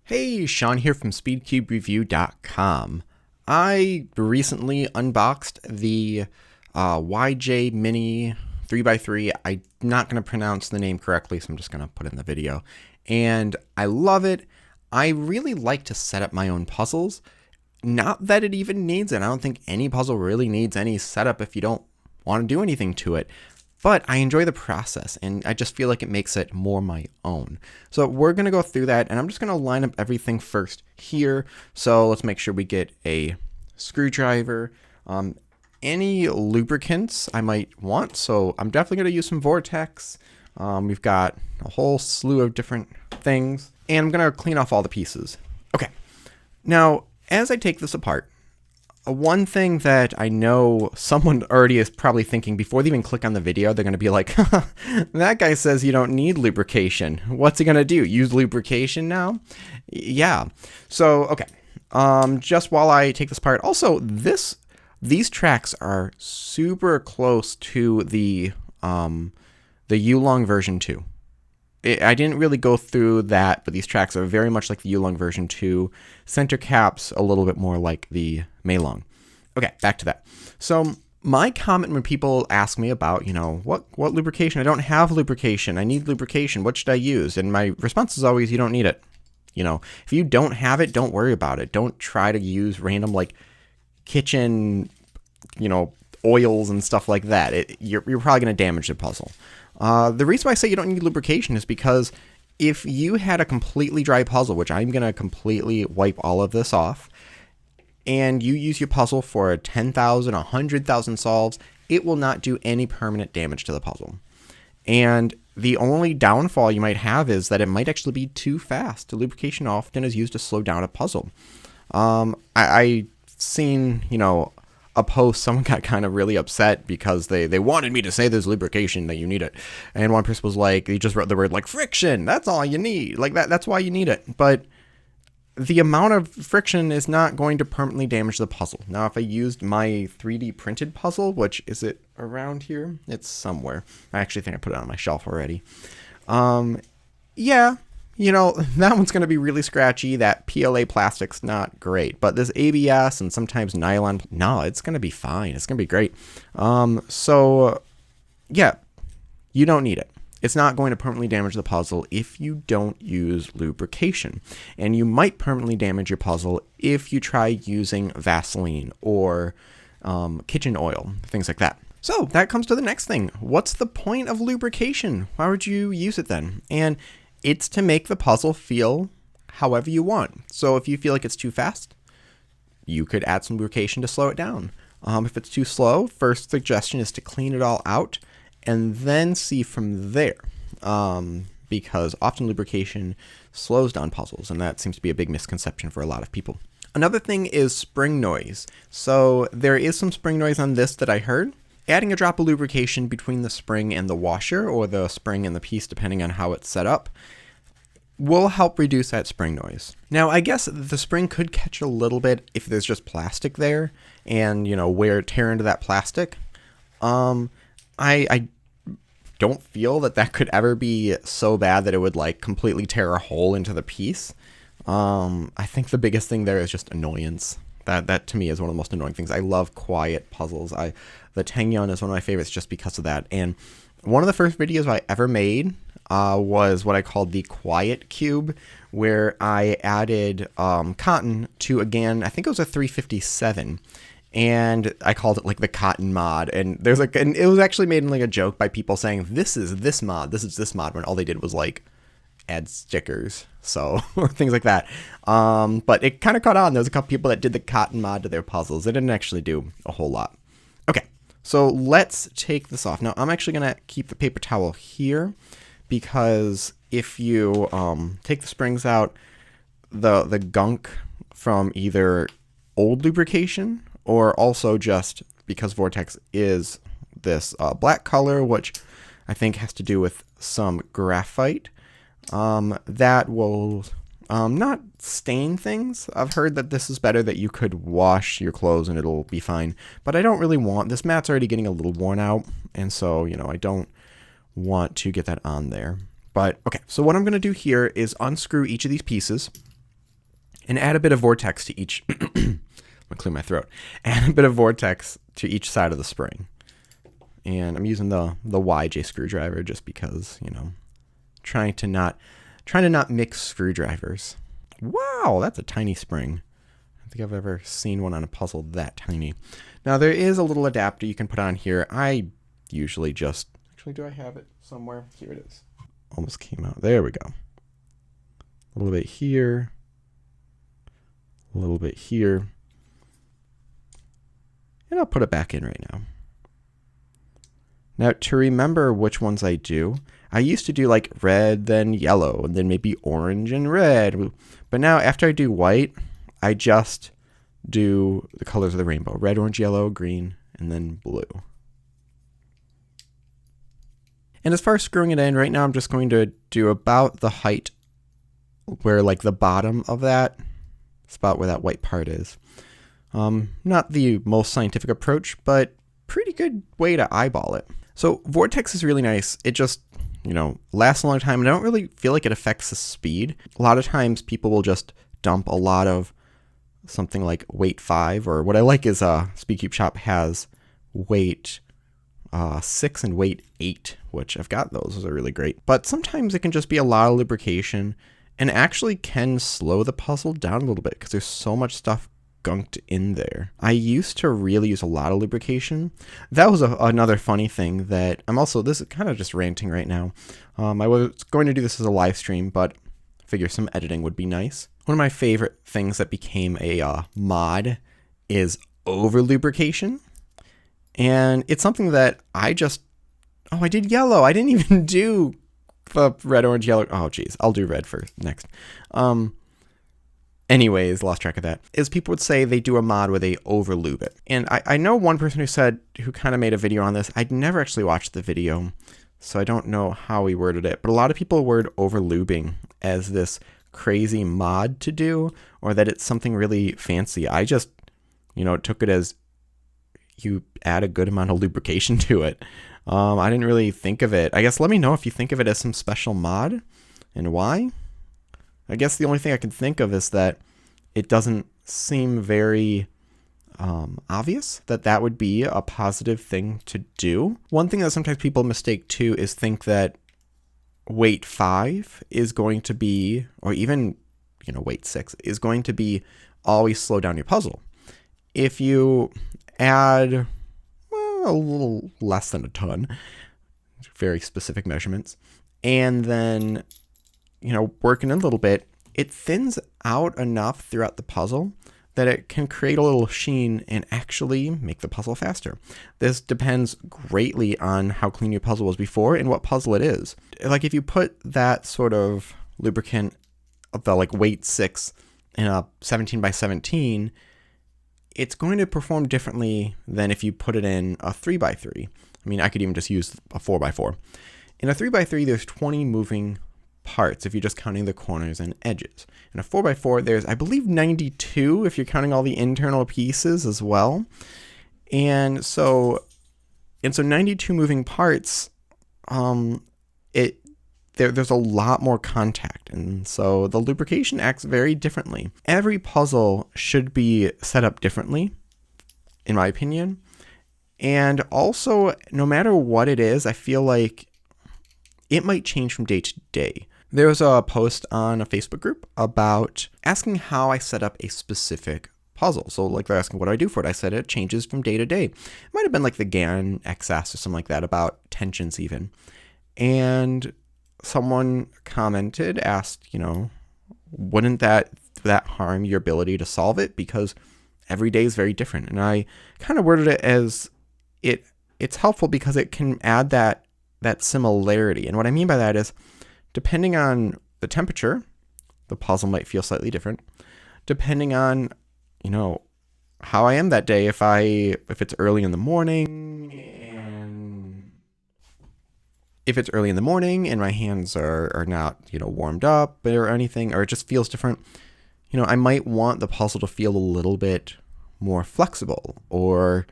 Hey, Sean here from SpeedCubeReview.com. I recently unboxed the YJ Mini 3x3. I'm not going to pronounce the name correctly, so I'm just going to put it in the video. And I love it. I really like to set up my own puzzles. Not that it even needs it. I don't think any puzzle really needs any setup if you don't want to do anything to it. But I enjoy the process, and I just feel like it makes it more my own. So we're going to go through that, and I'm just going to line up everything first here. So let's make sure we get a screwdriver, any lubricants I might want. So I'm definitely going to use some Vortex. We've got a whole slew of different things, and I'm going to clean off all the pieces. Okay, now as I take this apart, one thing that I know someone already is probably thinking before they even click on the video, they're going to be like, that guy says you don't need lubrication. What's he going to do? Use lubrication now? Yeah. So, okay. Just while I take this apart, also these tracks are super close to the U-Long version 2. I didn't really go through that, but these tracks are very much like the U-Long version 2. Center caps a little bit more like the Maylong. Okay, back to that. So my comment when people ask me about, what lubrication? I don't have lubrication. I need lubrication. What should I use? And my response is always, you don't need it. If you don't have it, don't worry about it. Don't try to use random kitchen, oils and stuff like that. You're probably going to damage the puzzle. The reason why I say you don't need lubrication is because if you had a completely dry puzzle, which I'm going to completely wipe all of this off, and you use your puzzle for 10,000, 100,000 solves, it will not do any permanent damage to the puzzle. And the only downfall you might have is that it might actually be too fast. Lubrication often is used to slow down a puzzle. I seen, a post, someone got kind of really upset because they wanted me to say there's lubrication, that you need it. And one person was like, he just wrote the word friction. That's all you need. That's why you need it. But the amount of friction is not going to permanently damage the puzzle. Now, if I used my 3D printed puzzle, which is it around here? It's somewhere. I actually think I put it on my shelf already. Yeah. That one's going to be really scratchy. That PLA plastic's not great, but this ABS and sometimes nylon, no, it's going to be fine. It's going to be great. So yeah, you don't need it. It's not going to permanently damage the puzzle if you don't use lubrication. And you might permanently damage your puzzle if you try using Vaseline or kitchen oil, things like that. So that comes to the next thing. What's the point of lubrication? Why would you use it then? And it's to make the puzzle feel however you want. So if you feel like it's too fast, you could add some lubrication to slow it down. If it's too slow, first suggestion is to clean it all out and then see from there. Because often lubrication slows down puzzles, and that seems to be a big misconception for a lot of people. Another thing is spring noise. So there is some spring noise on this that I heard. Adding a drop of lubrication between the spring and the washer, or the spring and the piece, depending on how it's set up, will help reduce that spring noise. Now, I guess the spring could catch a little bit if there's just plastic there and, tear into that plastic. I don't feel that could ever be so bad that it would completely tear a hole into the piece. I think the biggest thing there is just annoyance. That to me is one of the most annoying things. I love quiet puzzles. The Tengyun is one of my favorites just because of that. And one of the first videos I ever made was what I called the Quiet Cube, where I added cotton to, again, I think it was a 357. And I called it the cotton mod. And there's and it was actually made in a joke by people saying, this is this mod, when all they did was add stickers, so or things like that. But it kind of caught on. There was a couple people that did the cotton mod to their puzzles. It didn't actually do a whole lot. Okay, so let's take this off. Now I'm actually gonna keep the paper towel here because if you take the springs out, the gunk from either old lubrication or also just because Vortex is this black color, which I think has to do with some graphite. That will not stain things. I've heard that this is better, that you could wash your clothes and it'll be fine. But I don't really want, this mat's already getting a little worn out, and so, I don't want to get that on there. But okay, so what I'm going to do here is unscrew each of these pieces. and add a bit of vortex to each. I'm gonna clear my throat. Add a bit of vortex to each side of the spring. And I'm using the YJ screwdriver just because, you know, trying to not mix screwdrivers. Wow, that's a tiny spring. I don't think I've ever seen one on a puzzle that tiny. Now there is a little adapter you can put on here. I usually just, actually, do I have it somewhere? Here it is. Almost came out. There we go. A little bit here. A little bit here. And I'll put it back in right now. Now, to remember which ones I do, I used to do like red, then yellow, and then maybe orange and red. But now, after I do white, I just do the colors of the rainbow. Red, orange, yellow, green, and then blue. And as far as screwing it in, right now I'm just going to do about the height where like the bottom of that spot where that white part is. Not the most scientific approach, but pretty good way to eyeball it. So vortex is really nice. It just, you know, lasts a long time, and I don't really feel like it affects the speed. A lot of times people will just dump a lot of something like weight 5, or what I like is Speedcube Shop has weight 6 and weight 8, which I've got those. Those are really great. But sometimes it can just be a lot of lubrication and actually can slow the puzzle down a little bit because there's so much stuff gunked in there. I used to really use a lot of lubrication. That was another funny thing that I'm also, this is kind of just ranting right now. I was going to do this as a live stream, but I figure some editing would be nice. One of my favorite things that became a mod is over lubrication. And it's something that I just, I did yellow. I didn't even do the red, orange, yellow. Oh, geez. I'll do red first next. Anyways, lost track of that. Is people would say they do a mod where they over-lube it. And I know one person who kind of made a video on this. I'd never actually watched the video, so I don't know how he worded it. But a lot of people word over-lubing as this crazy mod to do, or that it's something really fancy. I just, took it as you add a good amount of lubrication to it. I didn't really think of it. I guess let me know if you think of it as some special mod and why. I guess the only thing I can think of is that it doesn't seem very obvious that would be a positive thing to do. One thing that sometimes people mistake too is think that weight 5 is going to be, or even, weight 6 is going to be always slow down your puzzle. If you add, a little less than a ton, very specific measurements, and then working a little bit, it thins out enough throughout the puzzle that it can create a little sheen and actually make the puzzle faster. This depends greatly on how clean your puzzle was before and what puzzle it is. Like if you put that sort of lubricant of the weight 6 in a 17 by 17, it's going to perform differently than if you put it in a 3 by 3. I mean, I could even just use a 4 by 4. In a 3 by 3, there's 20 moving parts if you're just counting the corners and edges. In a 4x4, there's, I believe, 92 if you're counting all the internal pieces as well. And so 92 moving parts, there's a lot more contact, and so the lubrication acts very differently. Every puzzle should be set up differently, in my opinion. And also, no matter what it is, I feel like it might change from day to day. There was a post on a Facebook group about asking how I set up a specific puzzle. So they're asking, what do I do for it? I said it changes from day to day. It might have been like the GAN XS or something like that, about tensions even. And someone commented, asked, wouldn't that harm your ability to solve it? Because every day is very different. And I kind of worded it as it's helpful because it can add that similarity. And what I mean by that is, depending on the temperature, the puzzle might feel slightly different. Depending on, how I am that day, if it's early in the morning and my hands are not, warmed up or anything, or it just feels different, I might want the puzzle to feel a little bit more flexible or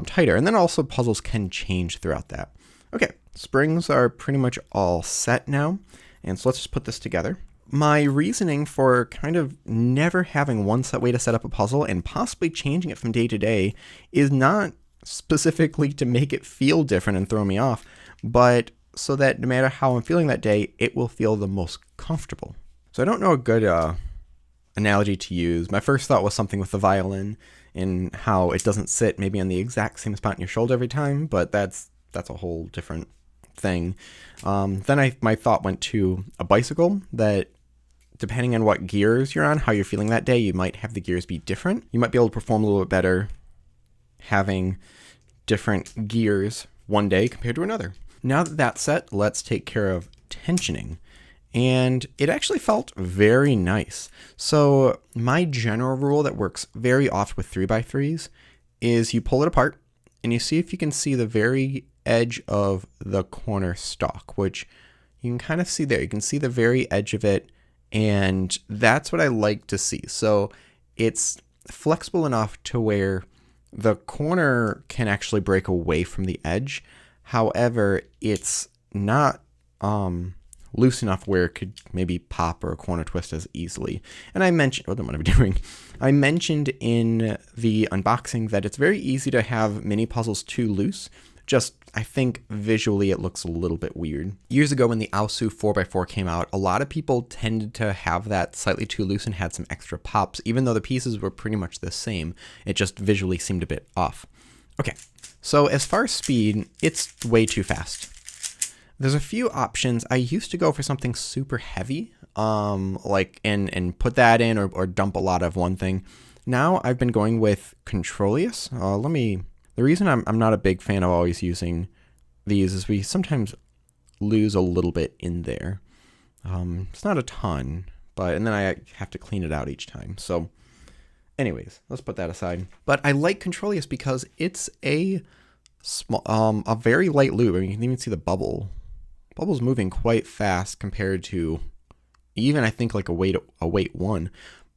tighter. And then also puzzles can change throughout that. Okay, springs are pretty much all set now. And so let's just put this together. my reasoning for kind of never having one set way to set up a puzzle and possibly changing it from day to day is not specifically to make it feel different and throw me off, but so that no matter how I'm feeling that day, it will feel the most comfortable. So I don't know a good analogy to use. My first thought was something with the violin and how it doesn't sit maybe on the exact same spot in your shoulder every time, but that's a whole different thing. Then my thought went to a bicycle that, depending on what gears you're on, how you're feeling that day, you might have the gears be different. You might be able to perform a little bit better having different gears one day compared to another. Now that that's set, let's take care of tensioning. And it actually felt very nice. So my general rule that works very often with 3x3s is you pull it apart and you see if you can see the very edge of the corner stock, which you can kind of see there. You can see the very edge of it, and that's what I like to see. So it's flexible enough to where the corner can actually break away from the edge. However, it's not loose enough where it could maybe pop or a corner twist as easily. And I mentioned, what am I doing? I mentioned in the unboxing that it's very easy to have mini puzzles too loose. Just, I think visually it looks a little bit weird. Years ago when the Aosu 4x4 came out, a lot of people tended to have that slightly too loose and had some extra pops, even though the pieces were pretty much the same. It just visually seemed a bit off. Okay, so as far as speed, it's way too fast. There's a few options. I used to go for something super heavy, like and put that in or dump a lot of one thing. Now I've been going with Controlius. The reason I'm not a big fan of always using these is we sometimes lose a little bit in there. It's not a ton, and then I have to clean it out each time. So anyways, let's put that aside. But I like Controlius because it's a very light lube. I mean, you can even see the bubble. Bubble's moving quite fast compared to even, I think, like a weight 1.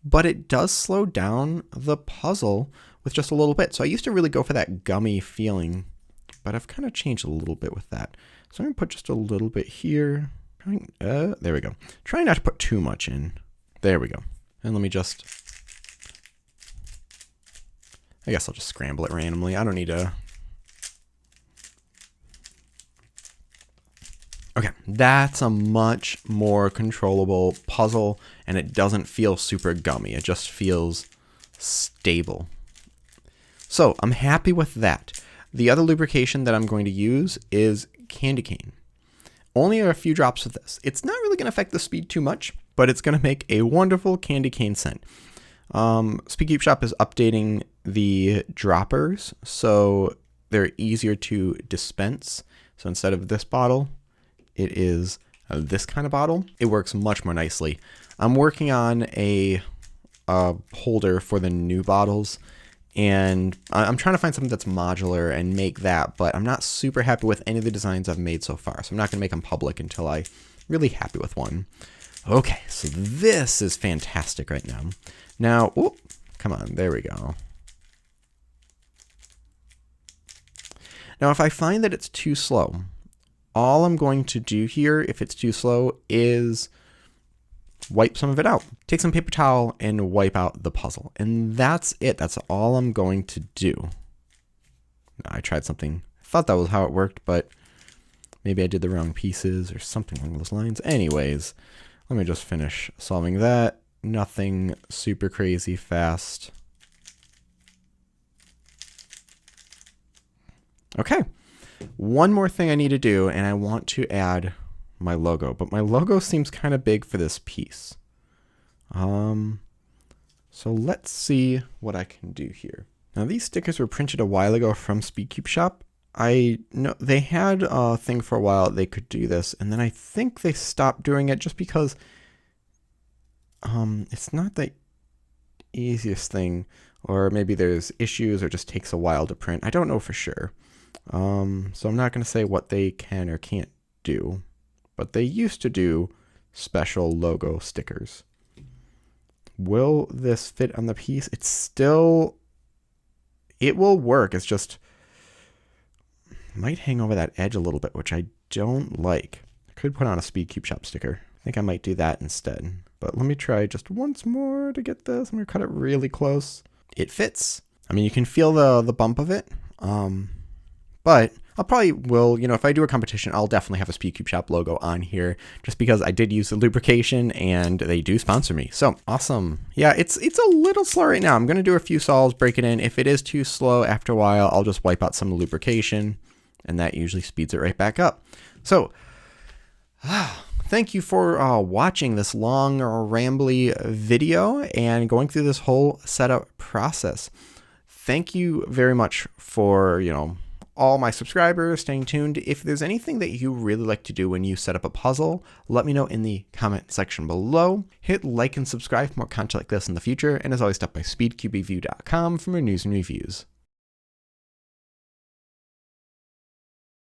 But it does slow down the puzzle with just a little bit. So I used to really go for that gummy feeling, but I've kind of changed a little bit with that. So I'm going to put just a little bit here. There we go. Try not to put too much in. There we go. And let me just, I guess I'll just scramble it randomly. I don't need to. Okay, that's a much more controllable puzzle, and it doesn't feel super gummy. It just feels stable. So I'm happy with that. The other lubrication that I'm going to use is candy cane. Only a few drops of this. It's not really going to affect the speed too much, but it's going to make a wonderful candy cane scent. Speed Shop is updating the droppers, so they're easier to dispense. So instead of this bottle, it is this kind of bottle. It works much more nicely. I'm working on a holder for the new bottles, and I'm trying to find something that's modular and make that, but I'm not super happy with any of the designs I've made so far, so I'm not going to make them public until I'm really happy with one. Okay, so this is fantastic right now. Now, oh, come on, there we go. Now, if I find that it's too slow, all I'm going to do here, if it's too slow, is wipe some of it out. Take some paper towel and wipe out the puzzle. And that's it. That's all I'm going to do. I tried something. I thought that was how it worked, but maybe I did the wrong pieces or something along those lines. Anyways, let me just finish solving that. Nothing super crazy fast. Okay. One more thing I need to do, and I want to add my logo, but my logo seems kind of big for this piece. So let's see what I can do here. Now these stickers were printed a while ago from Speed Shop. I know they had a thing for a while they could do this, and then I think they stopped doing it just because it's not the easiest thing, or maybe there's issues or just takes a while to print. I don't know for sure. So I'm not going to say what they can or can't do, but they used to do special logo stickers. Will this fit on the piece? It will work. It's just might hang over that edge a little bit, which I don't like. I could put on a Speed Shop sticker. I think I might do that instead. But let me try just once more to get this. I'm going to cut it really close. It fits. I mean, you can feel the bump of it. But I'll probably will, if I do a competition, I'll definitely have a SpeedCube Shop logo on here just because I did use the lubrication and they do sponsor me. So awesome. Yeah, it's a little slow right now. I'm going to do a few sols, break it in. If it is too slow after a while, I'll just wipe out some lubrication and that usually speeds it right back up. So thank you for watching this long, rambly video and going through this whole setup process. Thank you very much for, all my subscribers staying tuned. If there's anything that you really like to do when you set up a puzzle, let me know in the comment section below. Hit like and subscribe for more content like this in the future. And as always, stop by speedcubereview.com for more news and reviews.